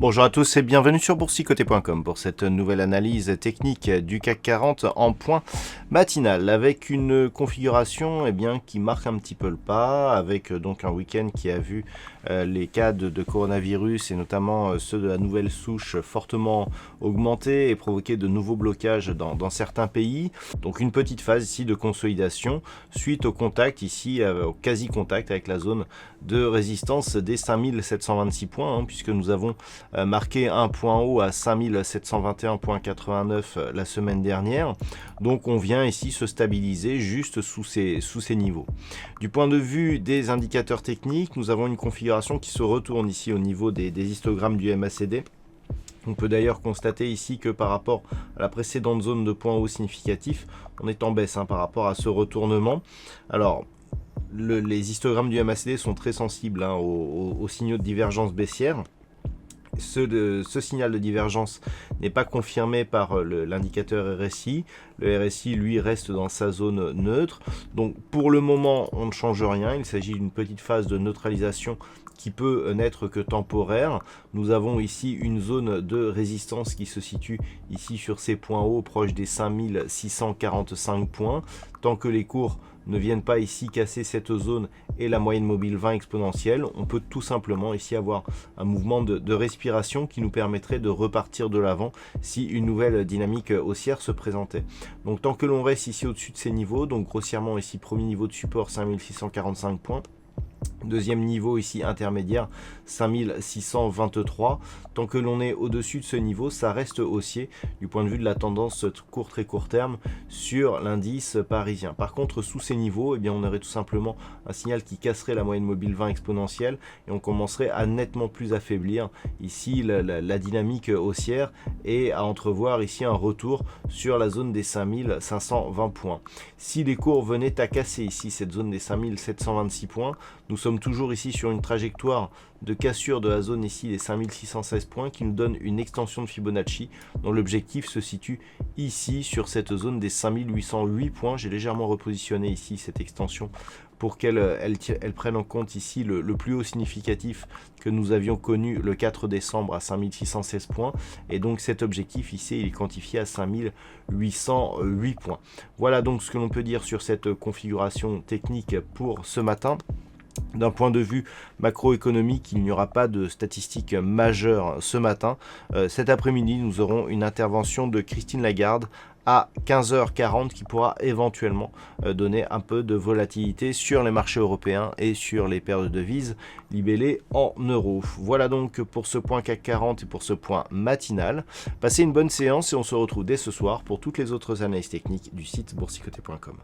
Bonjour à tous et bienvenue sur boursicoté.com pour cette nouvelle analyse technique du CAC 40 en point matinal avec une configuration qui marque un petit peu le pas, avec donc un week-end qui a vu les cas de coronavirus et notamment ceux de la nouvelle souche fortement augmenter et provoquer de nouveaux blocages dans certains pays. Donc une petite phase ici de consolidation suite au contact ici, au quasi-contact avec la zone de résistance des 5726 points, puisque nous avons marqué un point haut à 5721,89 la semaine dernière. Donc on vient ici se stabiliser juste sous ces niveaux. Du point de vue des indicateurs techniques, nous avons une configuration qui se retourne ici au niveau des histogrammes du MACD. On peut d'ailleurs constater ici que par rapport à la précédente zone de points hauts significatifs, on est en baisse par rapport à ce retournement. Alors, les histogrammes du MACD sont très sensibles aux signaux de divergence baissière. Ce signal de divergence n'est pas confirmé par l'indicateur RSI. Le RSI, lui, reste dans sa zone neutre. Donc, pour le moment, on ne change rien. Il s'agit d'une petite phase de neutralisation qui peut n'être que temporaire. Nous avons ici une zone de résistance qui se situe ici sur ces points hauts, proches des 5645 points. Tant que les cours ne viennent pas ici casser cette zone et la moyenne mobile 20 exponentielle, on peut tout simplement ici avoir un mouvement de respiration qui nous permettrait de repartir de l'avant si une nouvelle dynamique haussière se présentait. Donc tant que l'on reste ici au-dessus de ces niveaux, donc grossièrement ici premier niveau de support 5645 points, deuxième niveau ici intermédiaire 5623. Tant que l'on est au-dessus de ce niveau, ça reste haussier du point de vue de la tendance très court terme sur l'indice parisien. Par contre, sous ces niveaux, on aurait tout simplement un signal qui casserait la moyenne mobile 20 exponentielle et on commencerait à nettement plus affaiblir ici la dynamique haussière et à entrevoir ici un retour sur la zone des 5520 points. Si les cours venaient à casser ici cette zone des 5726 points, nous sommes toujours ici sur une trajectoire de cassure de la zone ici des 5616 points qui nous donne une extension de Fibonacci dont l'objectif se situe ici sur cette zone des 5808 points. J'ai légèrement repositionné ici cette extension pour qu'elle prenne en compte ici le plus haut significatif que nous avions connu le 4 décembre à 5616 points. Et donc cet objectif ici, il est quantifié à 5808 points. Voilà donc ce que l'on peut dire sur cette configuration technique pour ce matin. D'un point de vue macroéconomique, il n'y aura pas de statistiques majeures ce matin. Cet après-midi, nous aurons une intervention de Christine Lagarde à 15h40 qui pourra éventuellement donner un peu de volatilité sur les marchés européens et sur les paires de devises libellées en euros. Voilà donc pour ce point CAC 40 et pour ce point matinal. Passez une bonne séance et on se retrouve dès ce soir pour toutes les autres analyses techniques du site boursicoté.com.